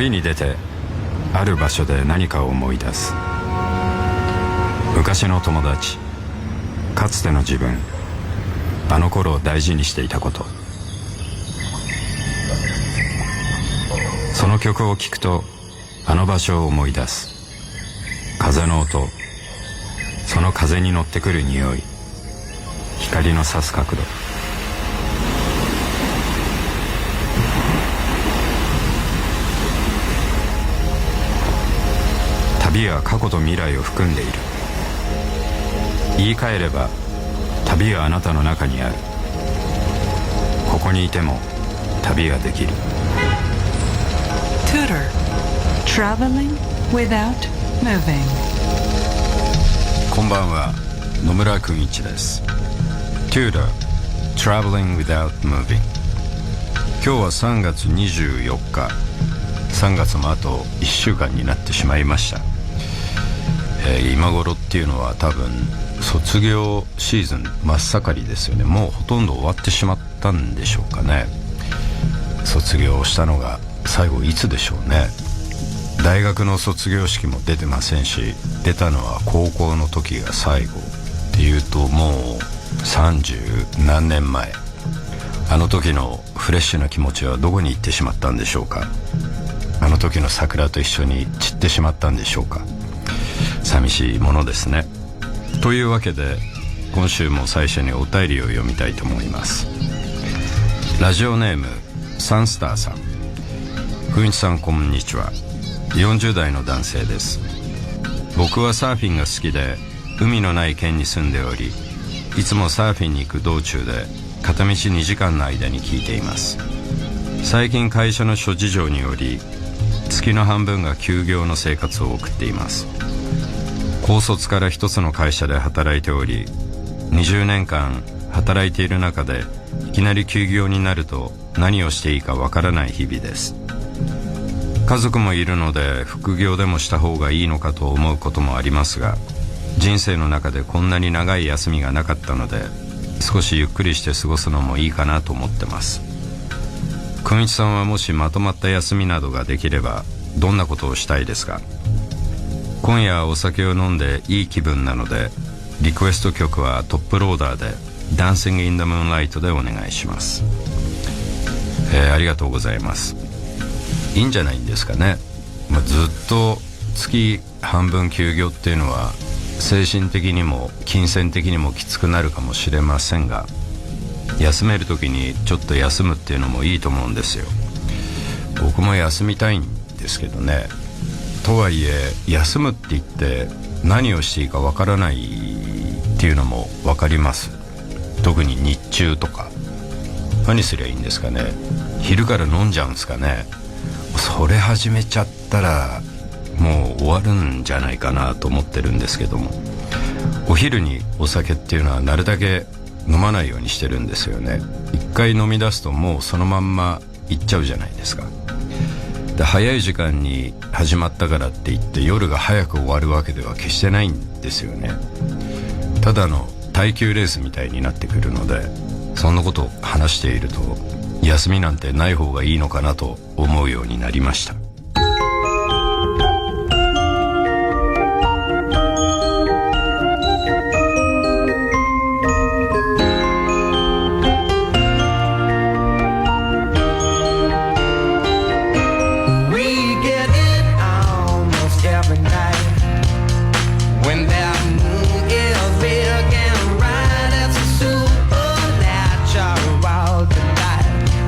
旅に出てある場所で何かを思い出す。昔の友達、かつての自分、あの頃大事にしていたこと。その曲を聴くとあの場所を思い出す。風の音、その風に乗ってくる匂い、光の差す角度。旅は過去と未来を含んでいる。言い換えれば旅はあなたの中にある。ここにいても旅ができる。 Tutor Traveling without moving。 こんばんは、野村君一です。 Tutor Traveling without moving。 今日は3月24日。3月もあと1週間になってしまいました。今頃っていうのは多分卒業シーズン真っ盛りですよね。もうほとんど終わってしまったんでしょうかね。卒業したのが最後いつでしょうね。大学の卒業式も出てませんし、出たのは高校の時が最後っていうともう30何年前。あの時のフレッシュな気持ちはどこに行ってしまったんでしょうか。あの時の桜と一緒に散ってしまったんでしょうか。寂しいものですね。というわけで今週も最初にお便りを読みたいと思います。ラジオネームサンスターさん。ふんいちさん、こんにちは。40代の男性です。僕はサーフィンが好きで海のない県に住んでおり、いつもサーフィンに行く道中で片道2時間の間に聞いています。最近会社の諸事情により月の半分が休業の生活を送っています。高卒から一つの会社で働いており、20年間働いている中でいきなり休業になると何をしていいかわからない日々です。家族もいるので副業でもした方がいいのかと思うこともありますが、人生の中でこんなに長い休みがなかったので少しゆっくりして過ごすのもいいかなと思ってます。くんいちさんはもしまとまった休みなどができればどんなことをしたいですか。今夜お酒を飲んでいい気分なのでリクエスト曲はトップローダーで Dancing in the Moonlight でお願いします。ありがとうございます。いいんじゃないんですかね。ずっと月半分休業っていうのは精神的にも金銭的にもきつくなるかもしれませんが、休める時にちょっと休むっていうのもいいと思うんですよ。僕も休みたいんですけどね。とはいえ休むって言って何をしていいかわからないっていうのもわかります。特に日中とか。何すりゃいいんですかね。昼から飲んじゃうんですかね。それ始めちゃったらもう終わるんじゃないかなと思ってるんですけども、お昼にお酒っていうのはなるだけ飲まないようにしてるんですよね。一回飲み出すともうそのまんま行っちゃうじゃないですか。で、早い時間に始まったからって言って夜が早く終わるわけでは決してないんですよね。ただの耐久レースみたいになってくるので、そんなことを話していると休みなんてない方がいいのかなと思うようになりました。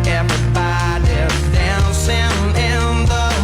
Everybody's dancing in the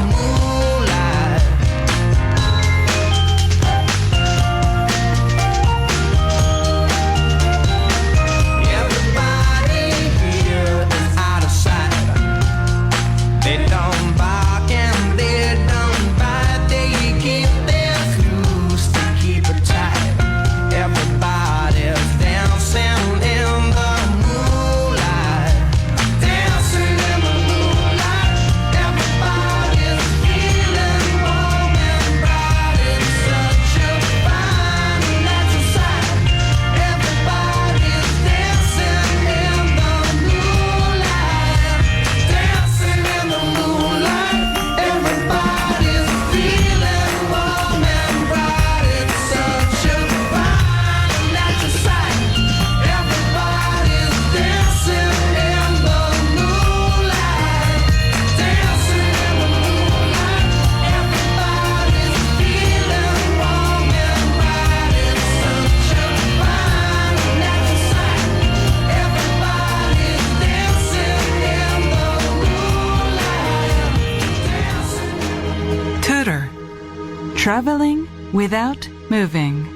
Traveling without moving.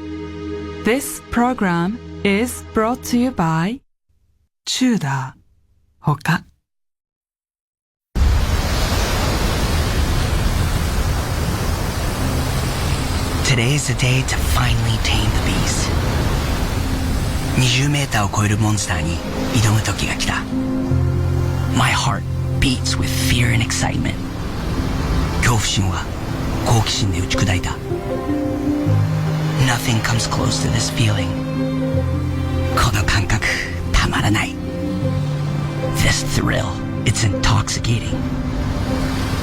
This program is brought to you by Tudor ほか。Today is the day to finally tame the beast. 20メーターを超えるモンスターに挑む時が来た。My heart beats with fear and excitement. 恐怖心は好奇心で打ち砕いた。Nothing comes close to this feeling. この感覚たまらない。This thrill, it's intoxicating.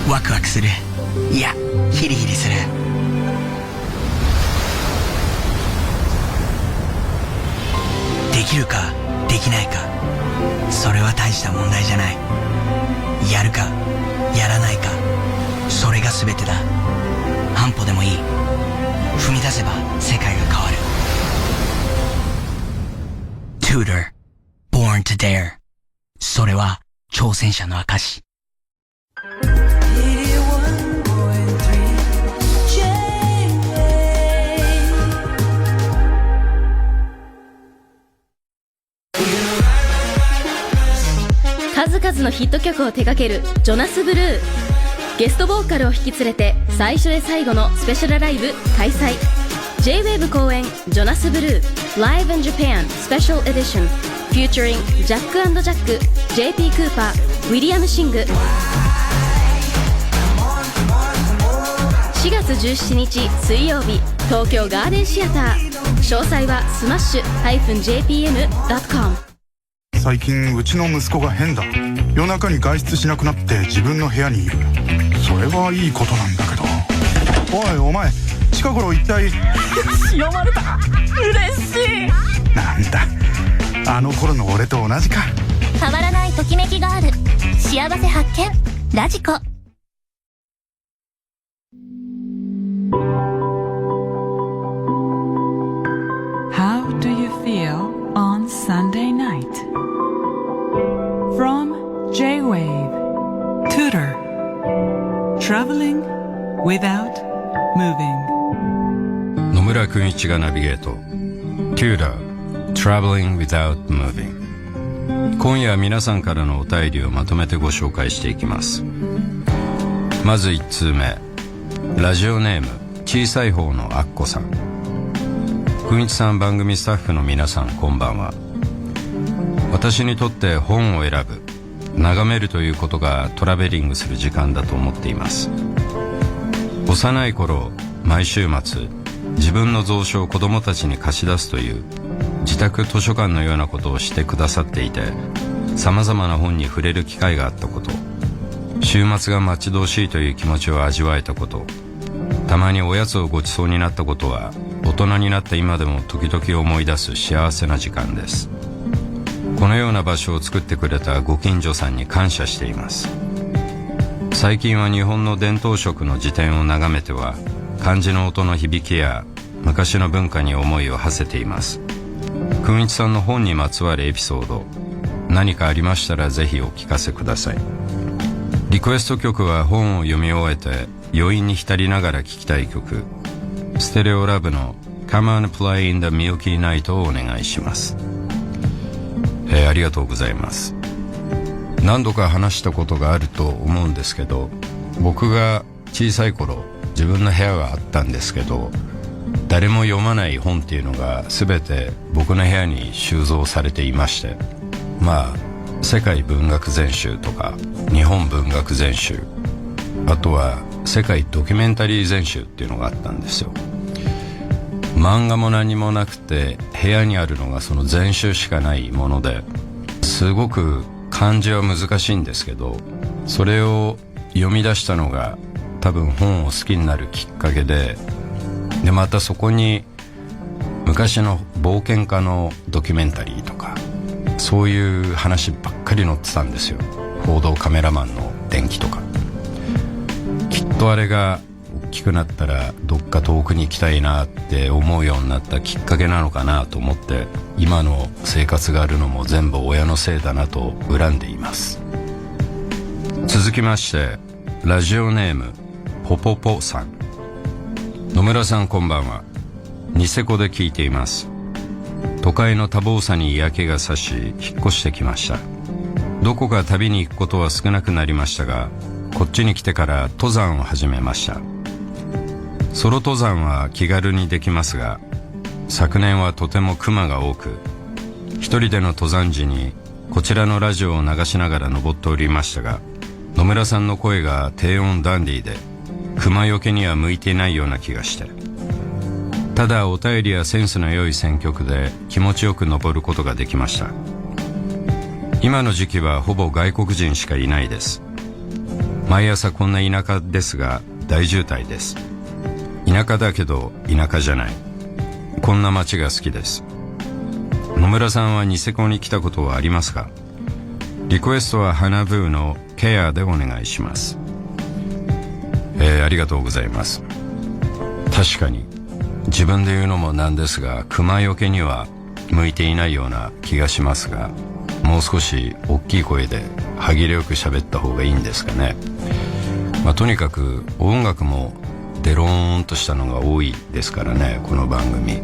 ワクワクする。いや、ヒリヒリする。できるかできないか、それは大した問題じゃない。やるかやらないか、それが全てだ。半歩でもいい。踏み出せば世界が変わる。 Tudor, born to dare. それは挑戦者の証。数々のヒット曲を手掛けるジョナス・ブルー。ゲストボーカルを引き連れて最初で最後のスペシャルライブ開催。 J-WAVE 公演ジョナス・ブルー Live in Japan Special Edition featuring ジャック&ジャック、 JP クーパー、ウィリアム・シング。4月17日水曜日、東京ガーデンシアター。詳細はスマッシュ -jpm.com。最近うちの息子が変だ。夜中に外出しなくなって自分の部屋にいる。それはいいことなんだけど。おいお前、近頃一体。塩まれた。嬉しい。なんだ、あの頃の俺と同じか。変わらないときめきがある。幸せ発見ラジコ。How do you feel on Sunday night? From J-WAVE Tudor Traveling without moving。 野村君一がナビゲート Tudor Traveling without moving。 今夜は皆さんからのお便りをまとめてご紹介していきます。まず1通目、ラジオネーム小さい方のアッコさん。くんいちさん、番組スタッフの皆さん、こんばんは。私にとって本を選ぶ、眺めるということがトラベリングする時間だと思っています。幼い頃、毎週末自分の蔵書を子供たちに貸し出すという自宅図書館のようなことをしてくださっていて、様々な本に触れる機会があったこと、週末が待ち遠しいという気持ちを味わえたこと、たまにおやつをごちそうになったことは大人になった今でも時々思い出す幸せな時間です。このような場所を作ってくれたご近所さんに感謝しています。最近は日本の伝統食の辞典を眺めては漢字の音の響きや昔の文化に思いを馳せています。くんいちさんの本にまつわるエピソード、何かありましたらぜひお聞かせください。リクエスト曲は本を読み終えて余韻に浸りながら聴きたい曲、ステレオラブの Come on Play in the Milky Night をお願いします。ありがとうございます。何度か話したことがあると思うんですけど、僕が小さい頃自分の部屋があったんですけど、誰も読まない本っていうのが全て僕の部屋に収蔵されていまして、まあ世界文学全集とか日本文学全集、あとは世界ドキュメンタリー全集っていうのがあったんですよ。漫画も何もなくて部屋にあるのがその全集しかないもので、すごく漢字は難しいんですけど、それを読み出したのが多分本を好きになるきっかけで、またそこに昔の冒険家のドキュメンタリーとかそういう話ばっかり載ってたんですよ。報道カメラマンの伝記とか。きっとあれが大きくなったらどっか遠くに行きたいなって思うようになったきっかけなのかなと思って、今の生活があるのも全部親のせいだなと恨んでいます。続きましてラジオネームポポポさん。野村さんこんばんは。ニセコで聞いています。都会の多忙さに嫌気がさし引っ越してきました。どこか旅に行くことは少なくなりましたが、こっちに来てから登山を始めました。ソロ登山は気軽にできますが、昨年はとてもクマが多く、一人での登山時にこちらのラジオを流しながら登っておりましたが、野村さんの声が低音ダンディーでクマよけには向いていないような気がして、ただお便りやセンスの良い選曲で気持ちよく登ることができました。今の時期はほぼ外国人しかいないです。毎朝こんな田舎ですが大渋滞です。田舎だけど田舎じゃない、こんな街が好きです。野村さんはニセコに来たことはありますか？リクエストは花ブーのケアでお願いします。ありがとうございます。確かに自分で言うのもなんですが、熊よけには向いていないような気がしますが、もう少し大きい声で歯切れよく喋った方がいいんですかね。とにかく音楽もデローンとしたのが多いですからね、この番組。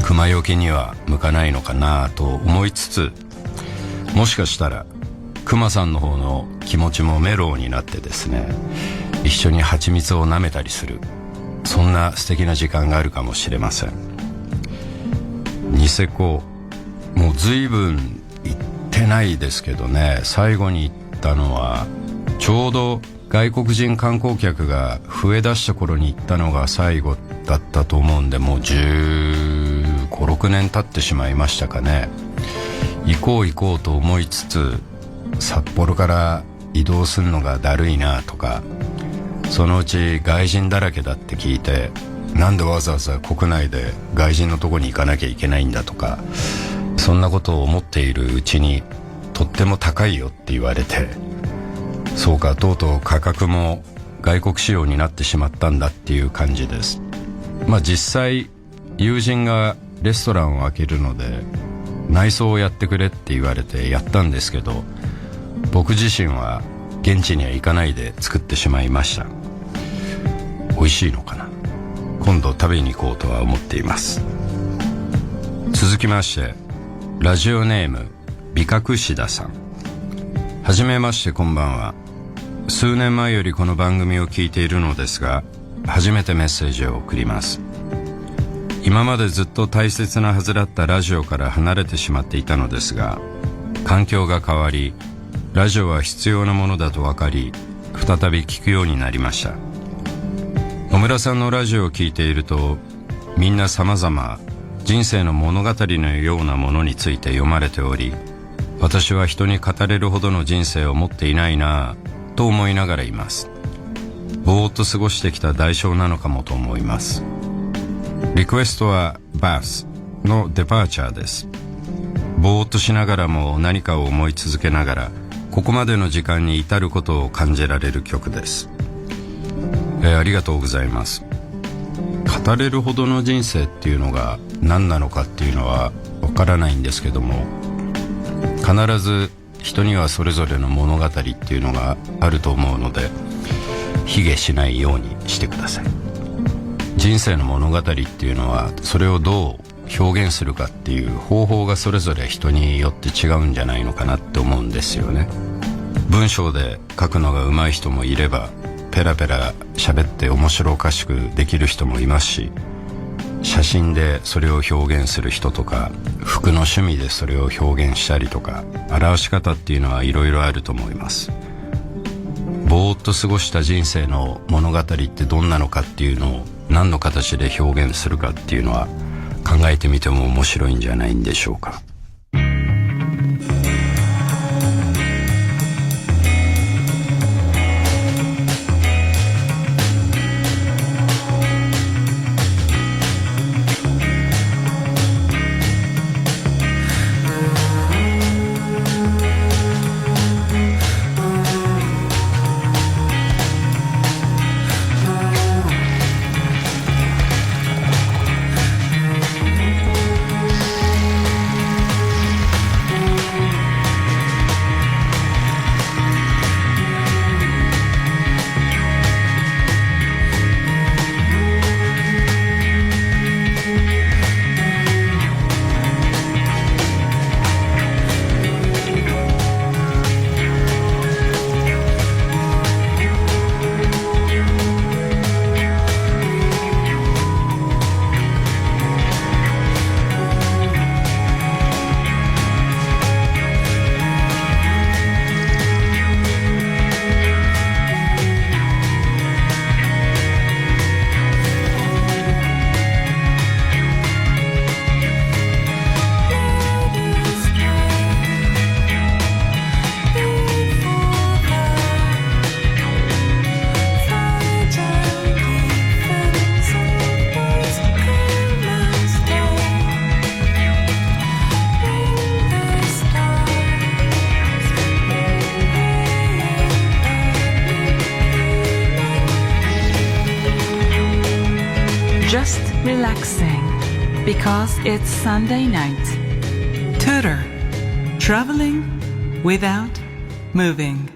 熊よけには向かないのかなと思いつつ、もしかしたら熊さんの方の気持ちもメロウになってですね、一緒に蜂蜜を舐めたりする、そんな素敵な時間があるかもしれません。ニセコもう随分行ってないですけどね、最後に行ったのはちょうど外国人観光客が増え出した頃に行ったのが最後だったと思うんで、もう15、16年経ってしまいましたかね。行こうと思いつつ、札幌から移動するのがだるいなとか、そのうち外人だらけだって聞いて、なんでわざわざ国内で外人のとこに行かなきゃいけないんだとか、そんなことを思っているうちにとっても高いよって言われて、そうか、とうとう価格も外国仕様になってしまったんだっていう感じです。実際友人がレストランを開けるので内装をやってくれって言われてやったんですけど、僕自身は現地には行かないで作ってしまいました。美味しいのかな、今度食べに行こうとは思っています。続きまして、ラジオネーム美覚志田さん。はじめまして、こんばんは。数年前よりこの番組を聞いているのですが、初めてメッセージを送ります。今までずっと大切なはずだったラジオから離れてしまっていたのですが、環境が変わり、ラジオは必要なものだと分かり、再び聞くようになりました。野村さんのラジオを聞いていると、みんな様々人生の物語のようなものについて読まれており、私は人に語れるほどの人生を持っていないなぁと思いながらいます。ぼーっと過ごしてきた代償なのかもと思います。リクエストはバースのデパーチャーです。ぼーっとしながらも何かを思い続けながら、ここまでの時間に至ることを感じられる曲です。ありがとうございます。語れるほどの人生っていうのが何なのかっていうのはわからないんですけども、必ず人にはそれぞれの物語っていうのがあると思うので、卑下しないようにしてください。人生の物語っていうのは、それをどう表現するかっていう方法がそれぞれ人によって違うんじゃないのかなって思うんですよね。文章で書くのが上手い人もいれば、ペラペラ喋って面白おかしくできる人もいますし、写真でそれを表現する人とか、服の趣味でそれを表現したりとか、表し方っていうのはいろいろあると思います。ぼーっと過ごした人生の物語ってどんなのかっていうのを何の形で表現するかっていうのは考えてみても面白いんじゃないんでしょうか。relaxing because it's Sunday night. Tudor, traveling without moving.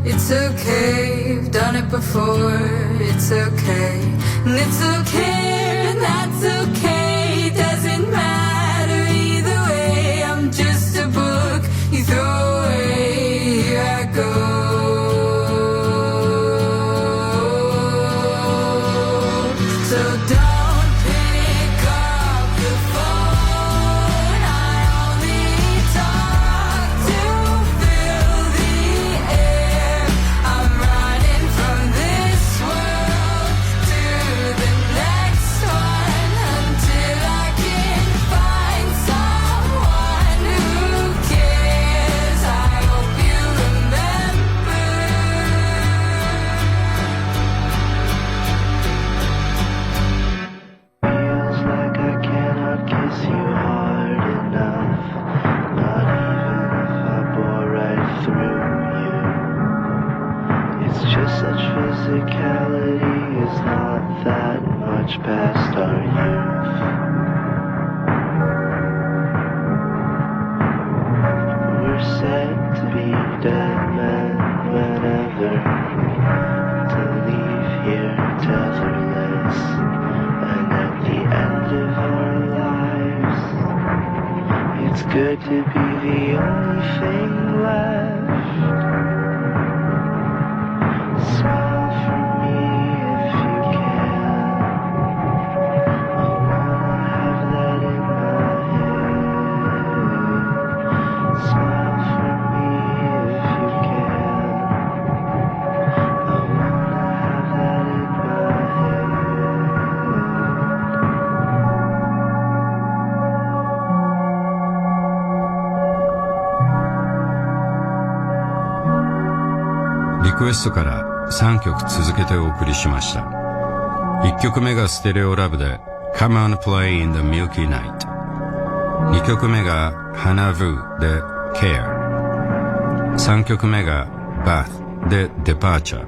It's okay, I've done it before. It's okay, and it's okay, and that's okay. Doesn't matter either way. I'm just a book you throw away. Here I go. So don't pick up the phone. I only talk to fill the air. I'm running from this world to the next one until I can find someone who cares. I hope you remember. Feels like I cannot kiss you hard enough. Not even if I bore right through you. It's just such physicality is not that much past our youth. We're said to be dead men whenever to leave here tetherless. And at the end of our lives, it's good to be the only thing left. Smile for me if you can. I wanna have that in my head. Smile for me if you can. I wanna have that in my head.リクエストから3曲続けてお送りしました。1曲目がステレオラブで Come on Play in the Milky Night。2曲目が Hana Vu で Care。3曲目が Bath で Departure。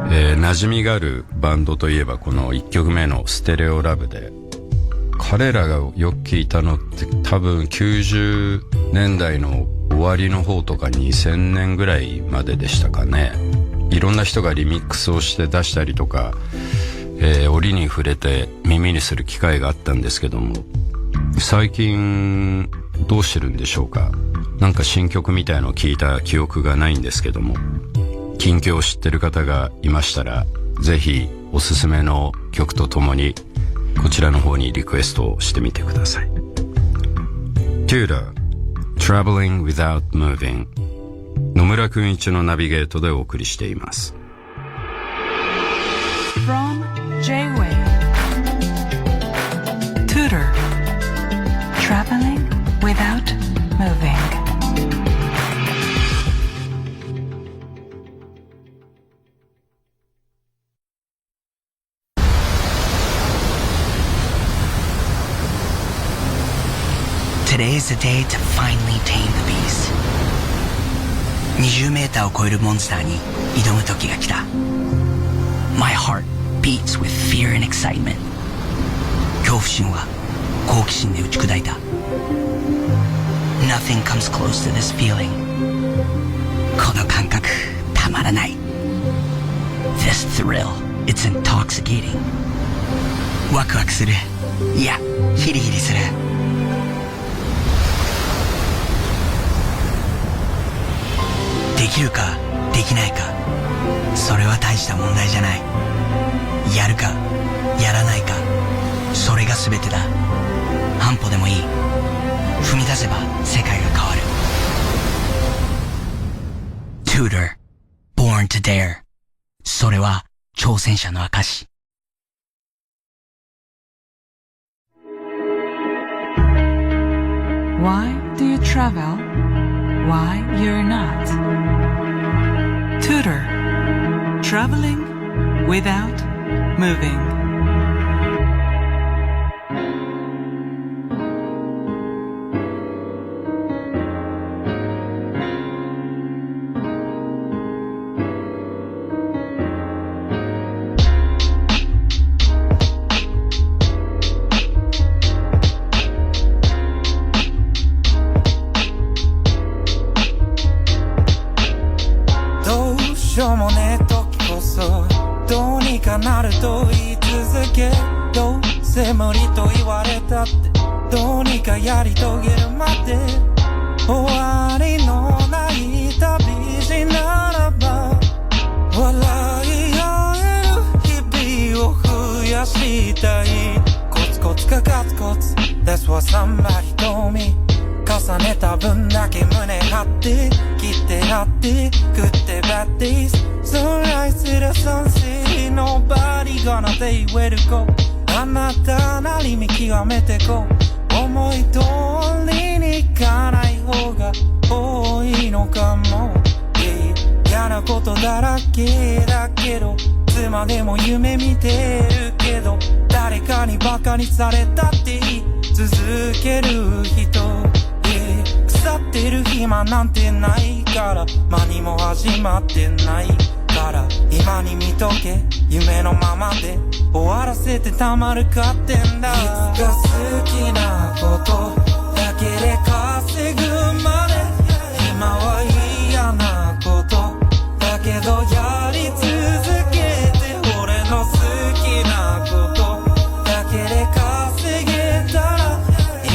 馴染みがあるバンドといえばこの1曲目のステレオラブで、彼らがよく聴いたのって多分90年代の終わりの方とか2000年ぐらいまででしたかね。いろんな人がリミックスをして出したりとか、折に触れて耳にする機会があったんですけども、最近どうしてるんでしょうか。なんか新曲みたいのを聞いた記憶がないんですけども、近況を知ってる方がいましたらぜひおすすめの曲とともにこちらの方にリクエストをしてみてください。 Tudor Traveling Without Moving、 野村くんいちのナビゲートでお送りしています。from J-Wave. Tutor. Traveling without moving. Today is the day to finally tame the beast. 20メーターを超えるモンスターに挑む時が来た。My heart beats with fear and excitement. 恐怖心は好奇心で打ち砕いた。Nothing comes close to this feeling. この感覚たまらない。This thrill, it's intoxicating. ワクワクする。いや、ヒリヒリする。できるかできないか、それは大した問題じゃない。やるかやらないか、それが全てだ。半歩でもいい。踏み出せば世界が変わる。 Tutor, born to dare. それは挑戦者の証。Why do you travel? Why you're not? Tutor. Traveling without moving. That's what somebody told me. 重ねた分だけ胸張って切って張って食って bad days. Sunrise to the sunset. Nobody gonna say where to go. あなたなり見極めてこう。思い通りにいかない方が多いのかも。嫌なことだらけだけど妻でも夢見てるけど、誰かにバカにされたっていい続ける人、腐ってる暇なんてないから、何も始まってないから、今に見とけ夢のままで終わらせてたまるかってんだ。いつか好きなことだけで稼ぐまで、今は嫌なことだけどやり続けて、俺の好きなことだけで稼げたら、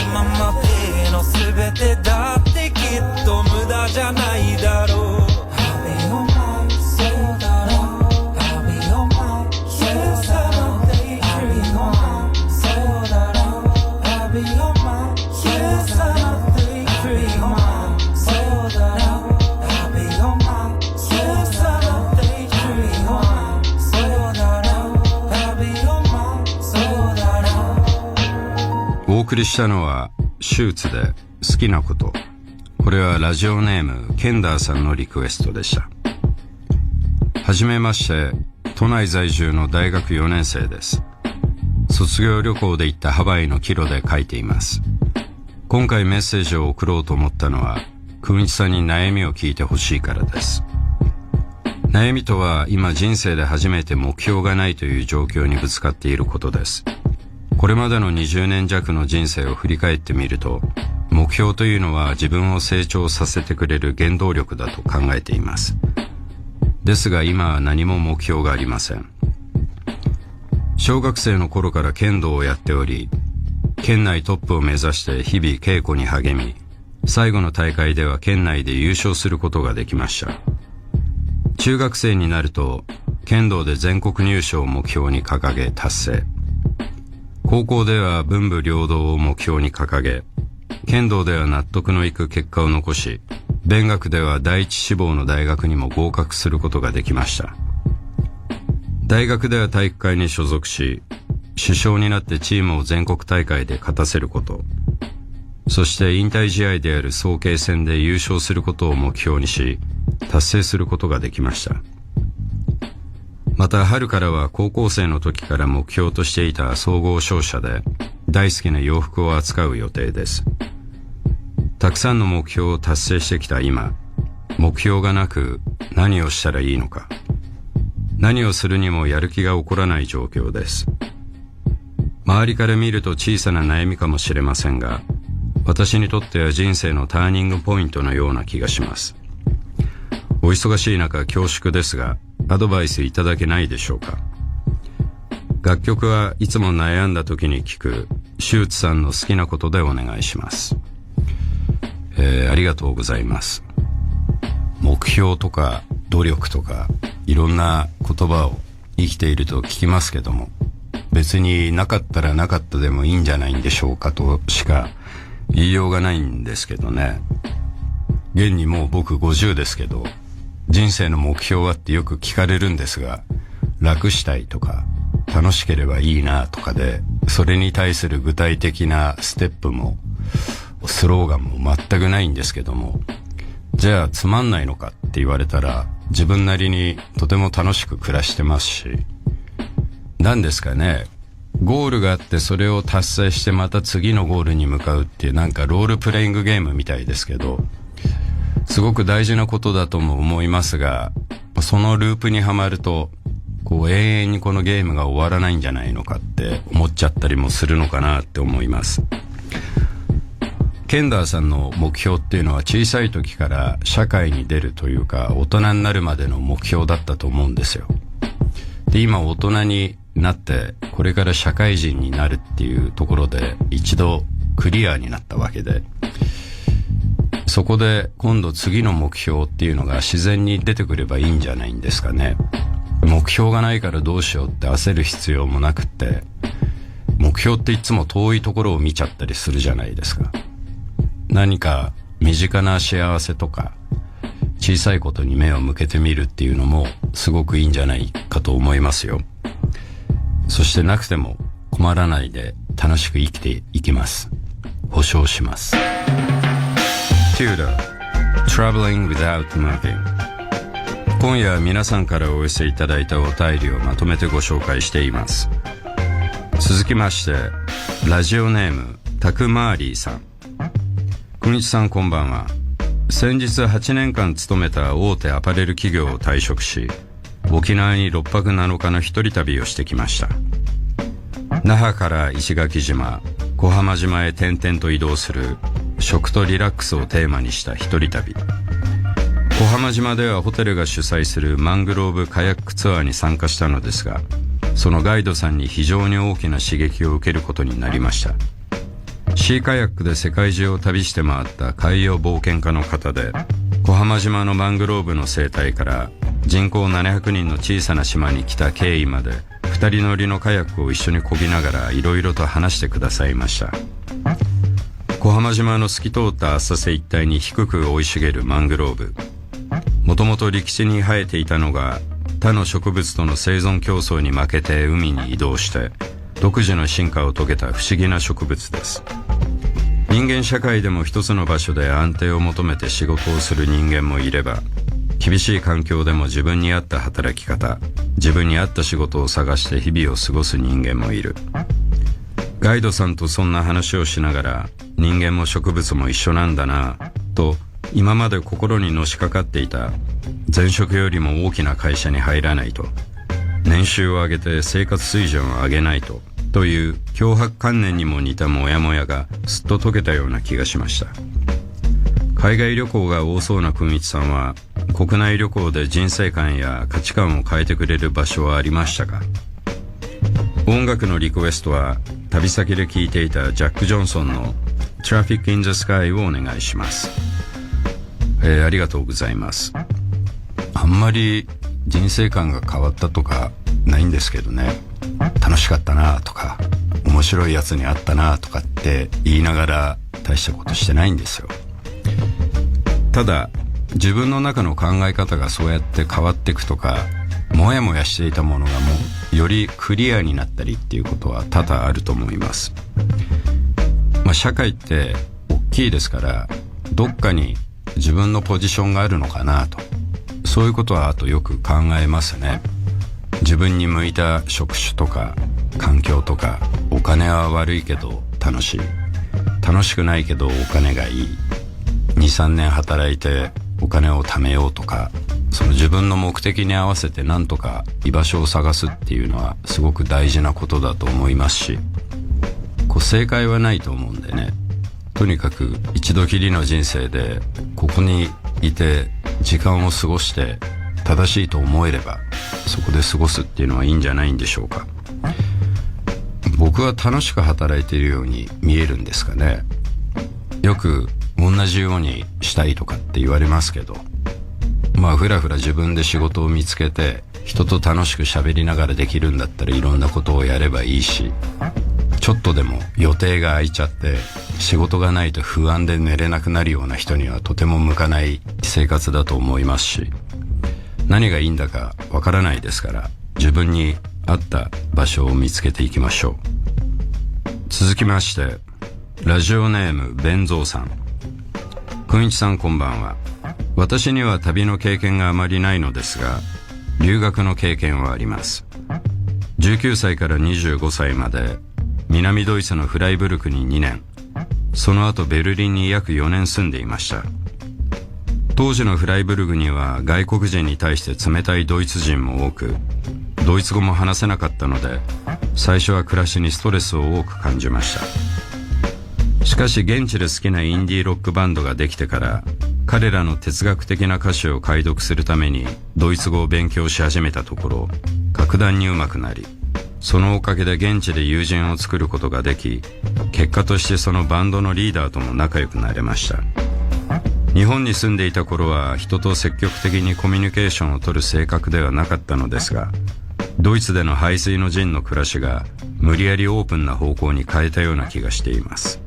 今までの全てだってきっと無駄じゃないだろう。I'll be on my soul だろう。I'll be on my soul だろう。I'll be on my soul だろう。I'll be on my soul だろう。I'll be on my soul だろう。I'll be on my soul だろう。I'll be on my soul だろう。I'll be on my soul だろう。お送りしたのはシューツで好きなこと。これはラジオネームケンダーさんのリクエストでした。はじめまして、都内在住の大学4年生です。卒業旅行で行ったハワイの帰路で書いています。今回メッセージを送ろうと思ったのは、くんいちさんに悩みを聞いてほしいからです。悩みとは今人生で初めて目標がないという状況にぶつかっていることです。これまでの20年弱の人生を振り返ってみると、目標というのは自分を成長させてくれる原動力だと考えています。ですが今は何も目標がありません。小学生の頃から剣道をやっており、県内トップを目指して日々稽古に励み、最後の大会では県内で優勝することができました。中学生になると、剣道で全国入賞を目標に掲げ達成。高校では文武両道を目標に掲げ、剣道では納得のいく結果を残し、勉学では第一志望の大学にも合格することができました。大学では体育会に所属し、主将になってチームを全国大会で勝たせること、そして引退試合である早慶戦で優勝することを目標にし、達成することができました。また春からは高校生の時から目標としていた総合商社で大好きな洋服を扱う予定です。たくさんの目標を達成してきた今、目標がなく何をしたらいいのか、何をするにもやる気が起こらない状況です。周りから見ると小さな悩みかもしれませんが、私にとっては人生のターニングポイントのような気がします。お忙しい中恐縮ですが、アドバイスいただけないでしょうか。楽曲はいつも悩んだ時に聴くシューツさんの好きなことでお願いします。ありがとうございます。目標とか努力とかいろんな言葉を生きていると聞きますけども、別になかったらなかったでもいいんじゃないんでしょうかとしか言いようがないんですけどね。現にもう僕50ですけど、人生の目標はってよく聞かれるんですが、楽したいとか楽しければいいなとかで、それに対する具体的なステップもスローガンも全くないんですけども、じゃあつまんないのかって言われたら、自分なりにとても楽しく暮らしてますし、何ですかね、ゴールがあってそれを達成してまた次のゴールに向かうっていう、なんかロールプレイングゲームみたいですけど、すごく大事なことだとも思いますが、そのループにはまると永遠にこのゲームが終わらないんじゃないのかって思っちゃったりもするのかなって思います。ケンダーさんの目標っていうのは小さい時から社会に出るというか大人になるまでの目標だったと思うんですよ。で、今大人になってこれから社会人になるっていうところで一度クリアになったわけで、そこで今度次の目標っていうのが自然に出てくればいいんじゃないんですかね。目標がないからどうしようって焦る必要もなくって、目標っていつも遠いところを見ちゃったりするじゃないですか。何か身近な幸せとか小さいことに目を向けてみるっていうのもすごくいいんじゃないかと思いますよ。そしてなくても困らないで楽しく生きていきます。保証します。Tudor Traveling Without Moving。 今夜皆さんからお寄せいただいたお便りをまとめてご紹介しています。続きましてラジオネームタクマーリーさん。くにちさんこんばんは。先日8年間勤めた大手アパレル企業を退職し、沖縄に6泊7日の一人旅をしてきました。那覇から石垣島、小浜島へ転々と移動する食とリラックスをテーマにした一人旅。小浜島ではホテルが主催するマングローブカヤックツアーに参加したのですが、そのガイドさんに非常に大きな刺激を受けることになりました。シーカヤックで世界中を旅して回った海洋冒険家の方で、小浜島のマングローブの生態から人口700人の小さな島に来た経緯まで、二人乗りのカヤックを一緒に漕ぎながらいろいろと話してくださいました。小浜島の透き通った浅瀬一帯に低く生い茂るマングローブ。もともと陸地に生えていたのが他の植物との生存競争に負けて海に移動して独自の進化を遂げた不思議な植物です。人間社会でも一つの場所で安定を求めて仕事をする人間もいれば、厳しい環境でも自分に合った働き方、自分に合った仕事を探して日々を過ごす人間もいる。ガイドさんとそんな話をしながら、人間も植物も一緒なんだなと、今まで心にのしかかっていた前職よりも大きな会社に入らないと、年収を上げて生活水準を上げないという強迫観念にも似たモヤモヤがすっと解けたような気がしました。海外旅行が多そうなくんいちさんは、国内旅行で人生観や価値観を変えてくれる場所はありましたか？音楽のリクエストは旅先で聴いていたジャック・ジョンソンの Traffic in the Sky をお願いします。ありがとうございます。あんまり人生観が変わったとかないんですけどね、楽しかったなとか面白いやつに会ったなとかって言いながら大したことしてないんですよ。ただ自分の中の考え方がそうやって変わっていくとか、もやもやしていたものがもうよりクリアになったりっていうことは多々あると思います。社会って大きいですから、どっかに自分のポジションがあるのかなと、そういうことはあとよく考えますね。自分に向いた職種とか環境とか、お金は悪いけど楽しい、楽しくないけどお金がいい、 2,3 年働いてお金を貯めようとか、その自分の目的に合わせて何とか居場所を探すっていうのはすごく大事なことだと思いますし、正解はないと思うんでね、とにかく一度きりの人生でここにいて時間を過ごして正しいと思えればそこで過ごすっていうのはいいんじゃないんでしょうか。僕は楽しく働いているように見えるんですかね。よく同じようにしたいとかって言われますけど、ふらふら自分で仕事を見つけて人と楽しく喋りながらできるんだったらいろんなことをやればいいし、ちょっとでも予定が空いちゃって仕事がないと不安で寝れなくなるような人にはとても向かない生活だと思いますし、何がいいんだかわからないですから、自分に合った場所を見つけていきましょう。続きまして、ラジオネームベンゾーさん。くんいちさん、こんばんは。私には旅の経験があまりないのですが、留学の経験はあります。19歳から25歳まで南ドイツのフライブルクに2年、その後ベルリンに約4年住んでいました。当時のフライブルクには外国人に対して冷たいドイツ人も多く、ドイツ語も話せなかったので、最初は暮らしにストレスを多く感じました。しかし現地で好きなインディーロックバンドができてから、彼らの哲学的な歌詞を解読するためにドイツ語を勉強し始めたところ、格段に上手くなり、そのおかげで現地で友人を作ることができ、結果としてそのバンドのリーダーとも仲良くなれました。日本に住んでいた頃は人と積極的にコミュニケーションを取る性格ではなかったのですが、ドイツでの背水の陣の暮らしが無理やりオープンな方向に変えたような気がしています。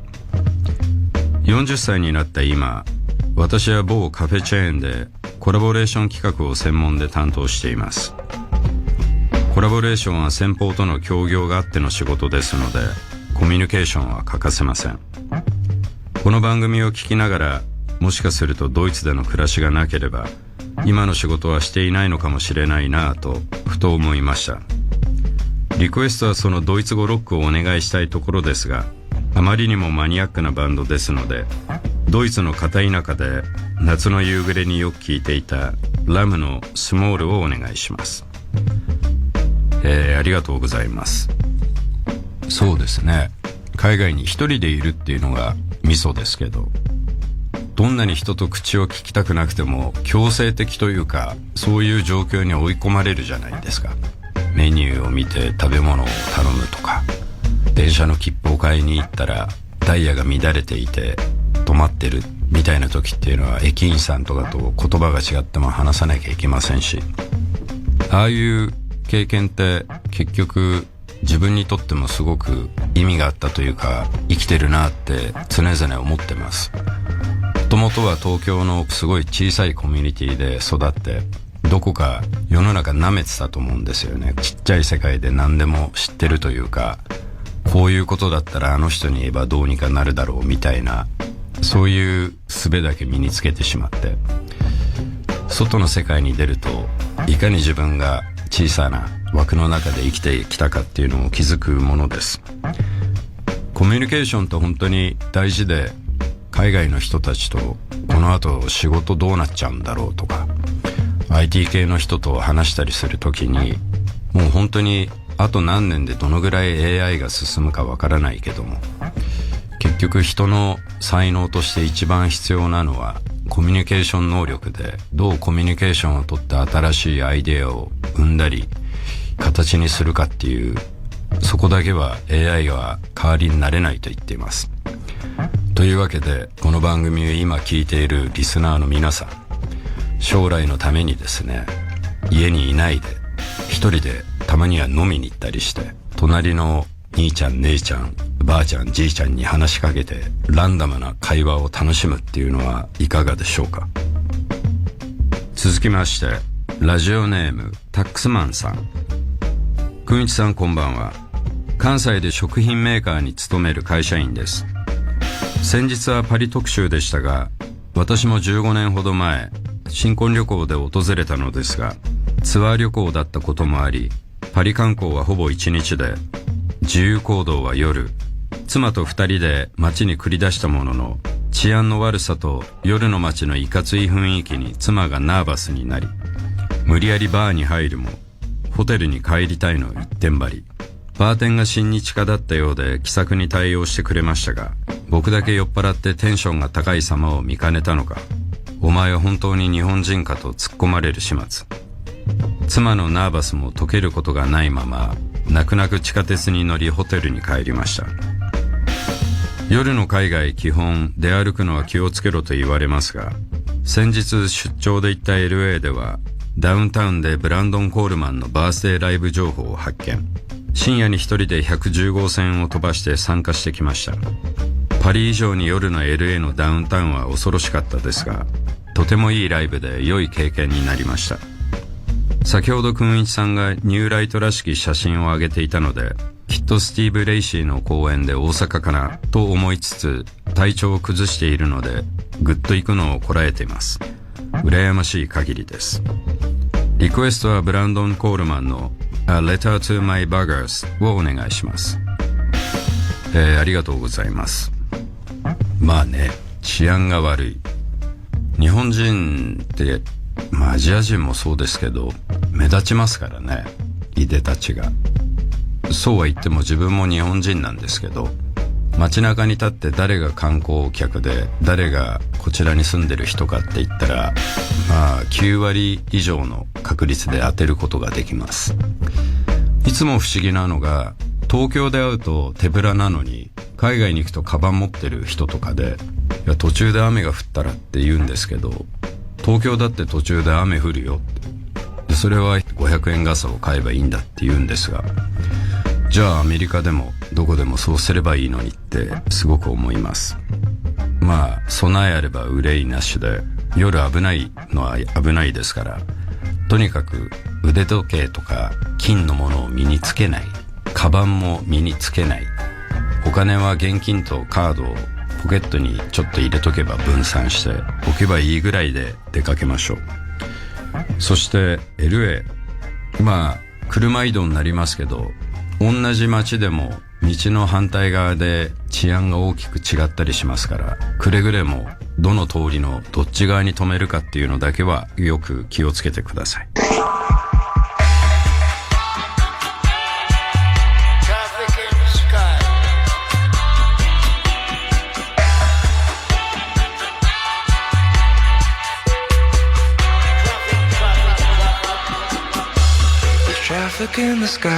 40歳になった今、私は某カフェチェーンでコラボレーション企画を専門で担当しています。コラボレーションは先方との協業があっての仕事ですので、コミュニケーションは欠かせません。この番組を聞きながら、もしかするとドイツでの暮らしがなければ今の仕事はしていないのかもしれないなぁとふと思いました。リクエストはそのドイツ語ロックをお願いしたいところですが、あまりにもマニアックなバンドですので、ドイツの片田舎で夏の夕暮れによく聴いていたラムのスモールをお願いします。ありがとうございます。そうですね、海外に一人でいるっていうのがミソですけど、どんなに人と口を聞きたくなくても強制的というか、そういう状況に追い込まれるじゃないですか。メニューを見て食べ物を頼むとか、電車の切符を買いに行ったらダイヤが乱れていて止まってるみたいな時っていうのは、駅員さんとかと言葉が違っても話さなきゃいけませんし、ああいう経験って結局自分にとってもすごく意味があったというか、生きてるなって常々思ってます。もともとは東京のすごい小さいコミュニティで育って、どこか世の中舐めてたと思うんですよね。ちっちゃい世界で何でも知ってるというか、こういうことだったらあの人に言えばどうにかなるだろうみたいな、そういう術だけ身につけてしまって、外の世界に出るといかに自分が小さな枠の中で生きてきたかっていうのを気づくものです。コミュニケーションって本当に大事で、海外の人たちとこの後仕事どうなっちゃうんだろうとか、 IT 系の人と話したりするときに、もう本当にあと何年でどのぐらい AI が進むかわからないけども、結局人の才能として一番必要なのはコミュニケーション能力で、どうコミュニケーションをとって新しいアイデアを生んだり形にするかっていう、そこだけは AI は代わりになれないと言っています。というわけで、この番組を今聞いているリスナーの皆さん、将来のためにですね、家にいないで一人でたまには飲みに行ったりして、隣の兄ちゃん姉ちゃんばあちゃんじいちゃんに話しかけてランダムな会話を楽しむっていうのはいかがでしょうか。続きまして、ラジオネームタックスマンさん。くんいちさんこんばんは。関西で食品メーカーに勤める会社員です。先日はパリ特集でしたが、私も15年ほど前新婚旅行で訪れたのですが、ツアー旅行だったこともあり、パリ観光はほぼ1日で、自由行動は夜。妻と2人で街に繰り出したものの、治安の悪さと夜の街のいかつい雰囲気に妻がナーバスになり、無理やりバーに入るもホテルに帰りたいの一点張り。バーテンが親日家だったようで気さくに対応してくれましたが、僕だけ酔っ払ってテンションが高い様を見かねたのか、お前は本当に日本人かと突っ込まれる始末。妻のナーバスも解けることがないまま、泣く泣く地下鉄に乗りホテルに帰りました。夜の海外基本出歩くのは気をつけろと言われますが、先日出張で行った LA ではダウンタウンでブランドン・コールマンのバースデーライブ情報を発見。深夜に一人で110号線を飛ばして参加してきました。パリ以上に夜の LA のダウンタウンは恐ろしかったですが、とてもいいライブで良い経験になりました。先ほどくんいちさんがニューライトらしき写真を上げていたので、きっとスティーブ・レイシーの公演で大阪かなと思いつつ、体調を崩しているのでぐっと行くのをこらえています。羨ましい限りです。リクエストはブランドン・コールマンの A Letter to My Buggers をお願いします。ありがとうございます。まあね、治安が悪い。日本人ってアジア人もそうですけど目立ちますからね、いでたちが。そうは言っても自分も日本人なんですけど、街中に立って誰が観光客で誰がこちらに住んでる人かって言ったら、9割以上の確率で当てることができます。いつも不思議なのが、東京で会うと手ぶらなのに海外に行くとカバン持ってる人とかで、いや途中で雨が降ったらって言うんですけど、東京だって途中で雨降るよって。でそれは500円傘を買えばいいんだって言うんですが、じゃあアメリカでもどこでもそうすればいいのにってすごく思います。備えあれば憂いなしで、夜危ないのは危ないですから、とにかく腕時計とか金のものを身につけない、カバンも身につけない、お金は現金とカードをポケットにちょっと入れとけば分散しておけばいいぐらいで出かけましょう。そして LA、 車移動になりますけど、同じ街でも道の反対側で治安が大きく違ったりしますから、くれぐれもどの通りのどっち側に止めるかっていうのだけはよく気をつけてください。Traffic in the sky.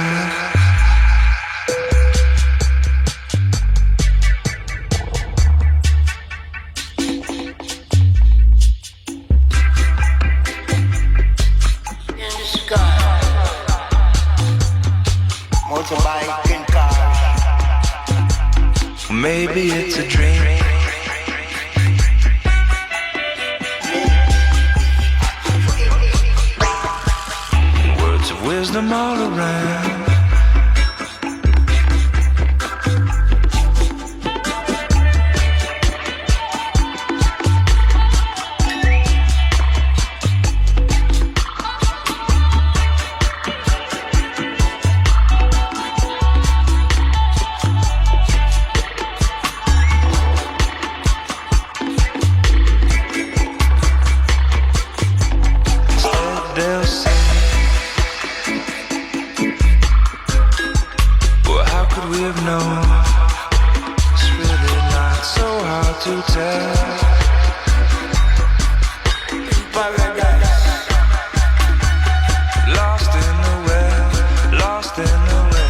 Motorbike and car. Maybe it's a dream. Words of wisdom all around. They'll say, well, how could we have known? It's really not so hard to tell. Paradise, lost in the well, lost in the well.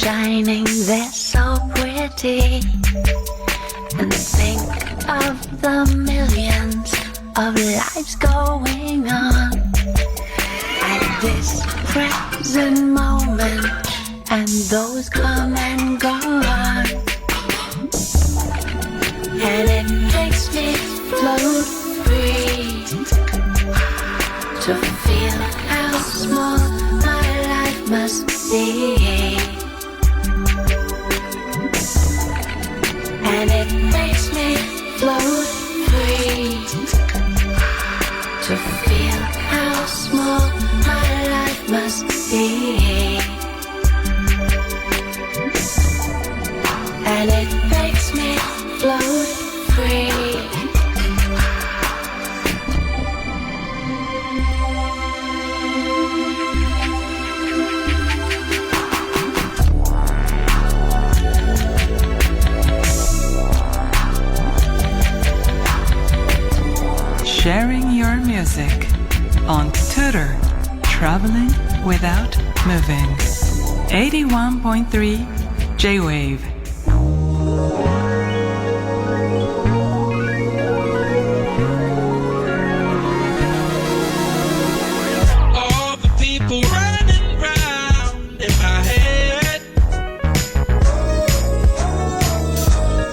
shining, they're so pretty. And think of the millions of lives going on at this present moment, and those come and go on. And it makes me float free to feel how small my life must be. And it makes me float free to feel how small my life must be. And it makes me float free. Sharing your music on Twitter, traveling without moving. 81.3 J-Wave. All the people running round in my head.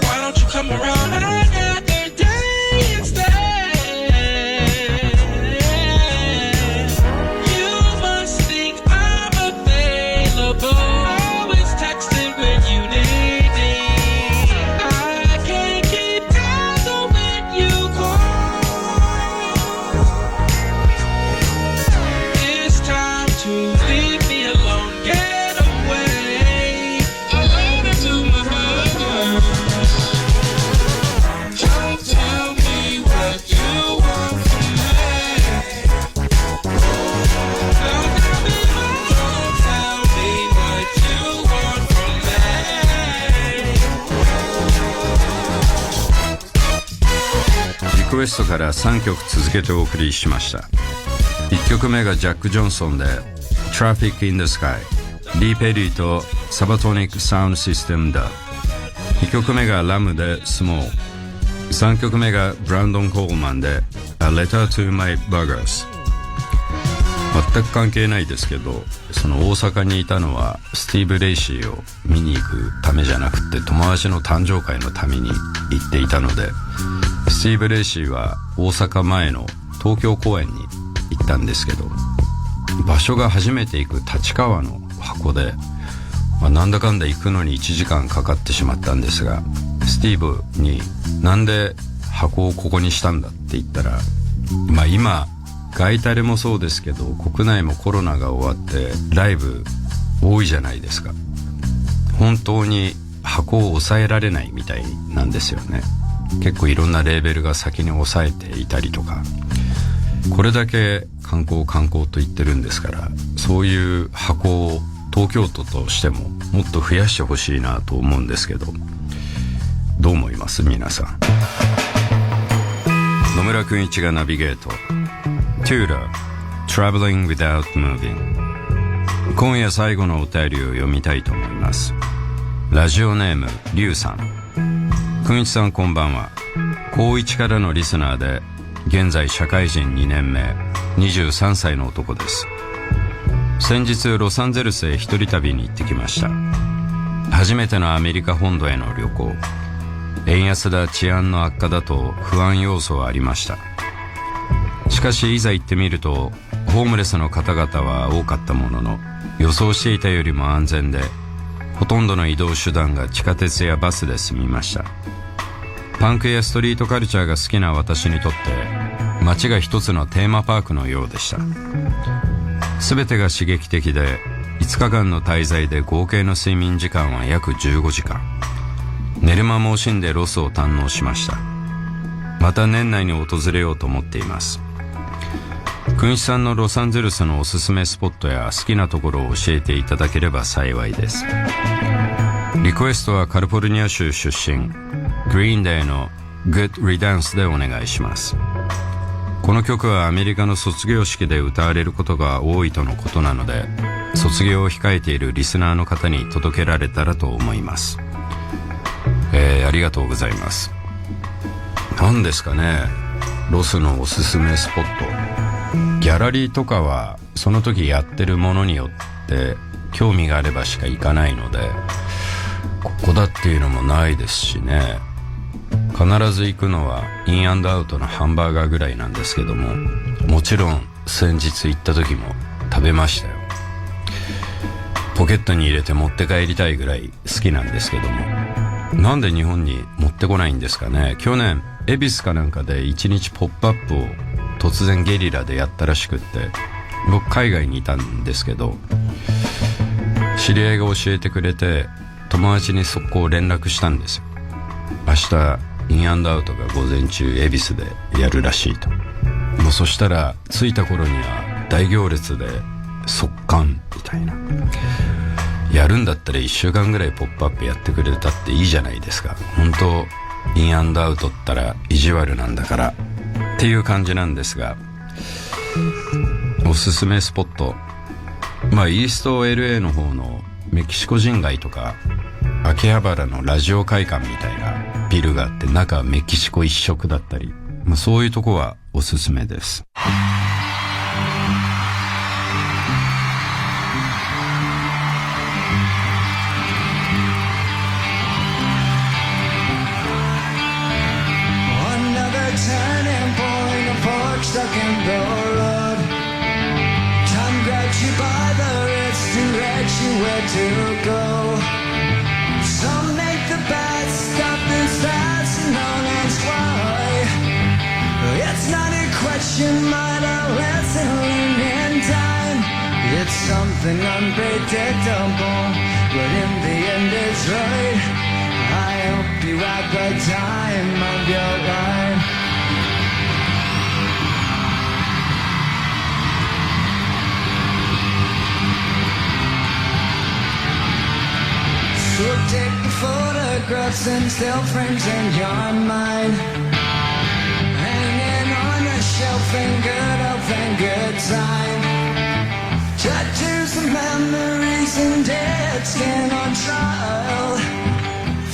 Why don't you come around another day instead? You must think I'm available, always texting when you need me. I can't keep tabs on when you call. It's time to leave me alone, get away. I love it to my heart. Don't tell me what you want from me. Don't tell me what you want from me. リクエストから3曲続けてお送りしました。1曲目がジャック・ジョンソンで Traffic in the Sky、 リー・ペリーとサバトニック・サウンド・システムだ。2曲目がラムで Small、 3曲目がブランドン・コールマンで A Letter to My Buggers。 全く関係ないですけど、その大阪にいたのはスティーブ・レイシーを見に行くためじゃなくて、友達の誕生会のために行っていたので、スティーブ・レイシーは大阪前の東京公演に行ったんですけど、場所が初めて行く立川の箱で、なんだかんだ行くのに1時間かかってしまったんですが、スティーブになんで箱をここにしたんだって言ったら、今外タレもそうですけど、国内もコロナが終わってライブ多いじゃないですか。本当に箱を抑えられないみたいなんですよね。結構いろんなレーベルが先に抑えていたりとか、これだけ観光と言ってるんですから、そういう箱を東京都としてももっと増やしてほしいなと思うんですけど、どう思います皆さん。野村くん一がナビゲート Tudor Traveling Without Moving。 今夜最後のお便りを読みたいと思います。ラジオネームリュウさん。くんいちさんこんばんは。高1からのリスナーで、現在社会人2年目、23歳の男です。先日ロサンゼルスへ一人旅に行ってきました。初めてのアメリカ本土への旅行。円安だ治安の悪化だと不安要素はありました。しかしいざ行ってみると、ホームレスの方々は多かったものの、予想していたよりも安全で、ほとんどの移動手段が地下鉄やバスで済みました。パンクやストリートカルチャーが好きな私にとって、街が一つのテーマパークのようでした。すべてが刺激的で、5日間の滞在で合計の睡眠時間は約15時間。寝る間も惜しんでロスを堪能しました。また年内に訪れようと思っています。くんいちさんのロサンゼルスのおすすめスポットや好きなところを教えていただければ幸いです。リクエストはカリフォルニア州出身、グリーンデーの Good Riddance でお願いします。この曲はアメリカの卒業式で歌われることが多いとのことなので、卒業を控えているリスナーの方に届けられたらと思います。ありがとうございます。何ですかね、ロスのおすすめスポット。ギャラリーとかはその時やってるものによって興味があればしか行かないので、ここだっていうのもないですしね。必ず行くのはインアンドアウトのハンバーガーぐらいなんですけども、もちろん先日行った時も食べましたよ。ポケットに入れて持って帰りたいぐらい好きなんですけども、なんで日本に持ってこないんですかね。去年恵比寿かなんかで1日ポップアップを突然ゲリラでやったらしくって、僕海外にいたんですけど、知り合いが教えてくれて友達に速攻連絡したんですよ。明日インアンドアウトが午前中恵比寿でやるらしいと。もうそしたら着いた頃には大行列で速乾みたいな。やるんだったら1週間ぐらいポップアップやってくれたっていいじゃないですか。本当インアンドアウトったら意地悪なんだからっていう感じなんですが、おすすめスポット、イースト LA の方のメキシコ人街とか秋葉原のラジオ会館みたいなビルがあって、中メキシコ一色だったり、そういうとこはおすすめです。Turning point, a fork stuck in the road. Time grabs you by the wrist, directs you where to go. Some make the best of this fast and don't ask why. It's not a question, but a lesson learned in time. It's something unpredictable, but in the end it's right. I hope you had the time of your life. So take the photographs and still frames in your mind, hanging on a shelf in good health and good time. Tattoos and memories and dead skin on trial.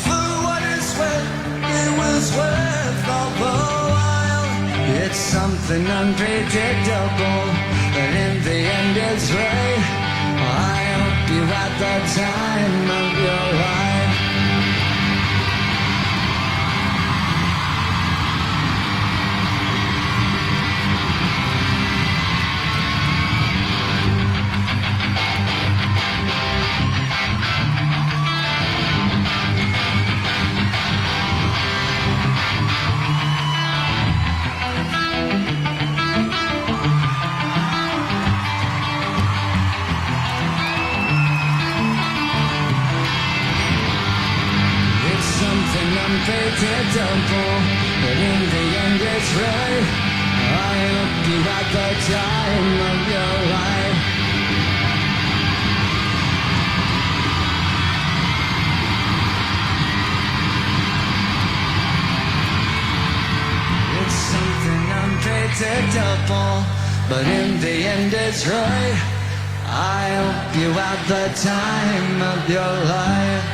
For what it's worth, it was worth all the while. It's something unpredictable, but in the end it's right. I hope you had the time of your life. Unpredictable, but in the end it's right. I hope you had the time of your life. It's something unpredictable, but in the end it's right. I hope you had the time of your life.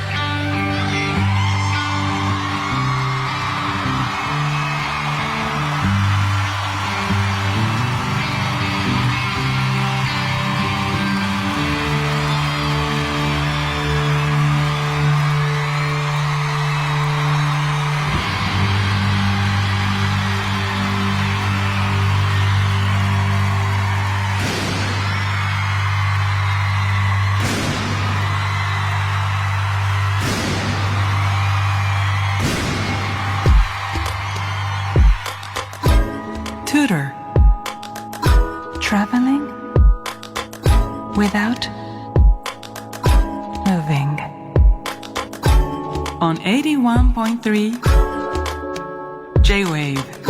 Tutor. Traveling without moving. On 81.3 J-Wave.